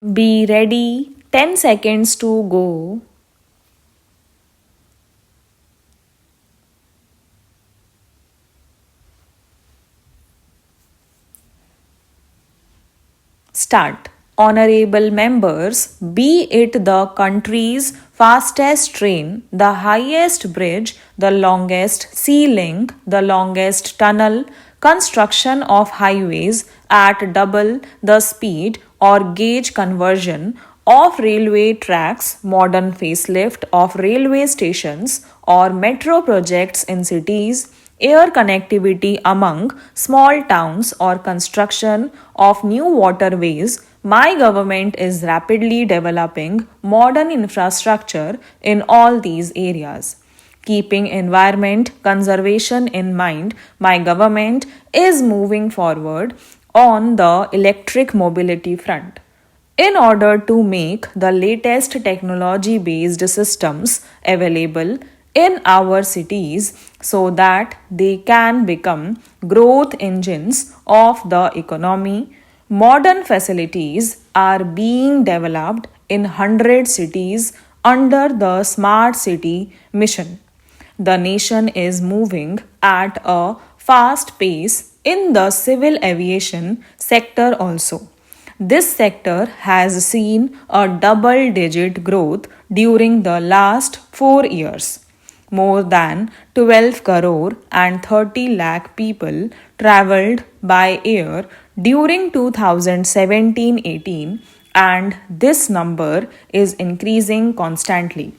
Be ready, 10 seconds to go. Start. Honorable members, be it the country's fastest train, the highest bridge, the longest sea link, the longest tunnel, construction of highways at double the speed or gauge conversion of railway tracks, modern facelift of railway stations, or metro projects in cities, air connectivity among small towns, or construction of new waterways, my government is rapidly developing modern infrastructure in all these areas. Keeping environment conservation in mind, my government is moving forward on the electric mobility front. In order to make the latest technology based systems available in our cities so that they can become growth engines of the economy, modern facilities are being developed in 100 cities under the Smart City mission. The nation is moving at a fast pace in the civil aviation sector also. This sector has seen a double digit growth during the last 4 years. More than 12 crore and 30 lakh people traveled by air during 2017-18, and this number is increasing constantly.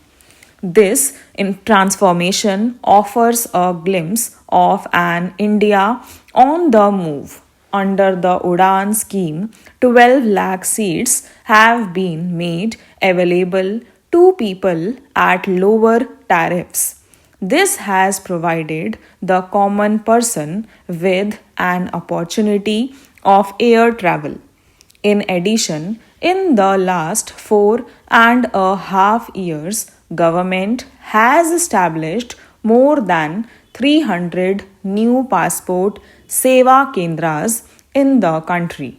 This transformation offers a glimpse of an India on the move. Under the Udan scheme, 12 lakh seats have been made available to people at lower tariffs. This has provided the common person with an opportunity of air travel. In addition, in the last 4.5 years, government has established more than 300 new passport seva kendras in the country.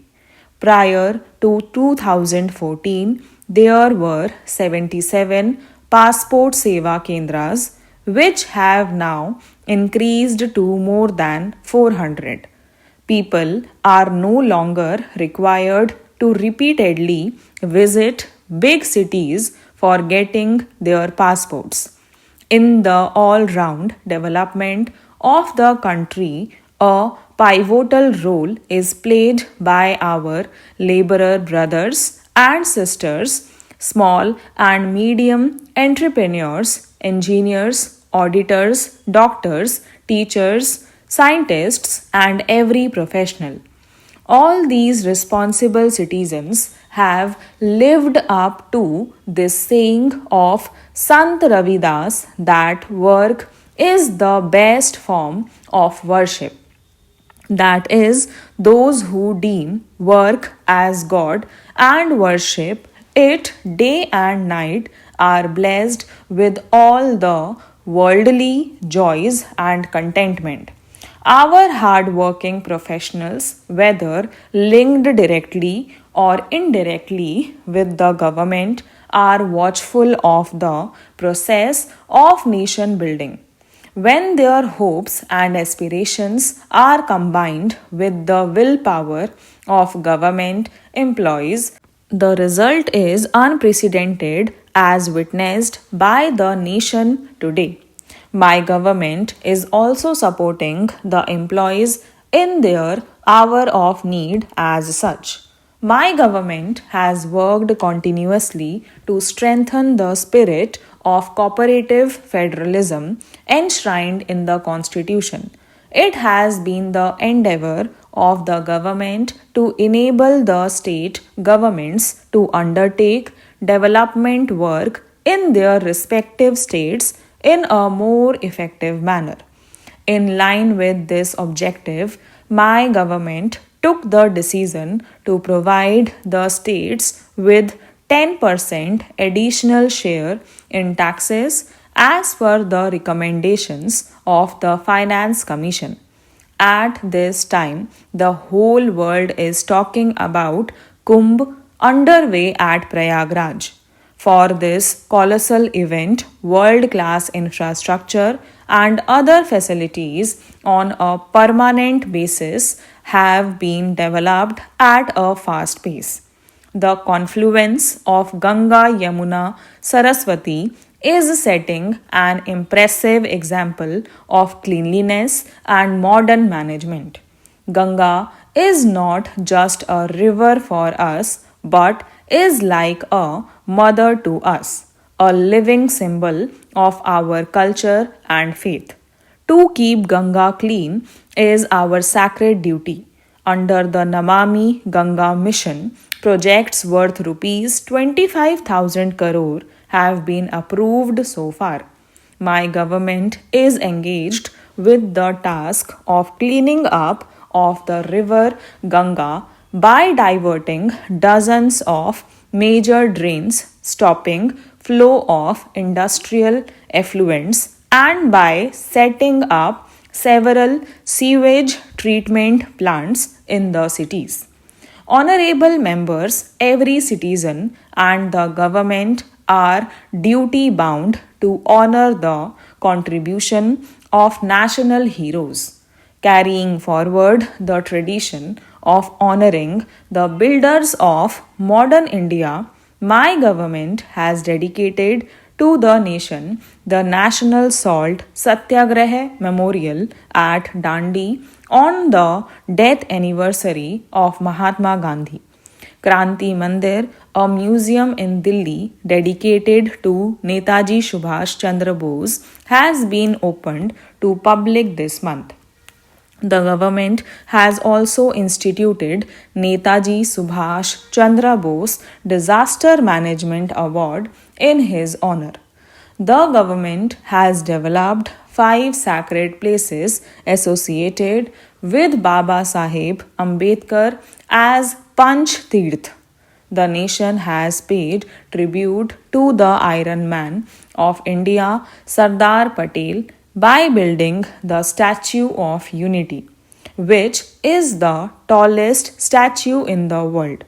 Prior to 2014, there were 77 passport seva kendras, which have now increased to more than 400. People are no longer required to repeatedly visit big cities for getting their passports. In the all round development of the country, a pivotal role is played by our laborer brothers and sisters, small and medium entrepreneurs, engineers, auditors, doctors, teachers, scientists, and every professional. All these responsible citizens have lived up to this saying of Sant Ravidas that work is the best form of worship. That is, those who deem work as God and worship it day and night are blessed with all the worldly joys and contentment. Our hard-working professionals, whether linked directly or indirectly with the government, are watchful of the process of nation building. When their hopes and aspirations are combined with the willpower of government employees, the result is unprecedented as witnessed by the nation today. My government is also supporting the employees in their hour of need as such. My government has worked continuously to strengthen the spirit of cooperative federalism enshrined in the Constitution. It has been the endeavor of the government to enable the state governments to undertake development work in their respective states in a more effective manner. In line with this objective, my government took the decision to provide the states with 10% additional share in taxes as per the recommendations of the Finance Commission. At this time, the whole world is talking about Kumbh, underway at Prayagraj. For this colossal event, world class infrastructure and other facilities on a permanent basis have been developed at a fast pace. The confluence of Ganga, Yamuna, Saraswati is setting an impressive example of cleanliness and modern management. Ganga is not just a river for us, but is like a mother to us, a living symbol of our culture and faith. To keep Ganga clean is our sacred duty. Under the Namami Ganga mission, projects worth rupees 25,000 crore have been approved so far. My government is engaged with the task of cleaning up of the river Ganga by diverting dozens of major drains, stopping flow of industrial effluents, and by setting up several sewage treatment plants in the cities. Honorable members, every citizen and the government are duty bound to honor the contribution of national heroes, carrying forward the tradition of honoring the builders of modern India. My government has dedicated to the nation the National Salt Satyagraha Memorial at Dandi on the death anniversary of Mahatma Gandhi. Kranti Mandir, a museum in Delhi dedicated to Netaji Subhash Chandra Bose, has been opened to public this month. The government has also instituted Netaji Subhash Chandra Bose Disaster Management Award in his honor. The government has developed 5 sacred places associated with Baba Saheb Ambedkar as Panch Tirth. The nation has paid tribute to the Iron Man of India, Sardar Patel, by building the Statue of Unity, which is the tallest statue in the world.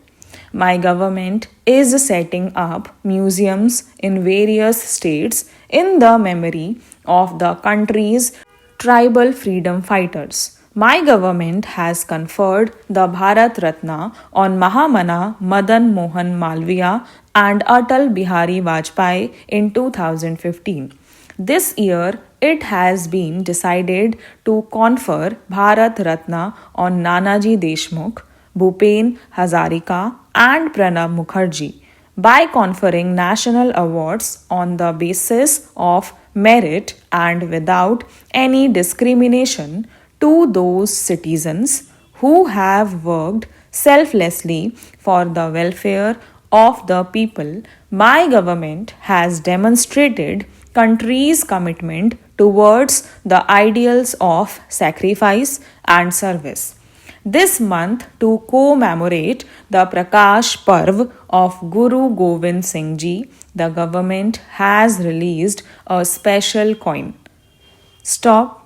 My government is setting up museums in various states in the memory of the country's tribal freedom fighters. My government has conferred the Bharat Ratna on Mahamana Madan Mohan Malviya and Atal Bihari Vajpayee in 2015. This year, it has been decided to confer Bharat Ratna on Nanaji Deshmukh, Bhupen Hazarika, and Pranab Mukherjee by conferring national awards on the basis of merit and without any discrimination to those citizens who have worked selflessly for the welfare of the people. My government has demonstrated country's commitment towards the ideals of sacrifice and service. This month, to commemorate the Prakash Parv of Guru Gobind Singh Ji, the government has released a special coin. Stop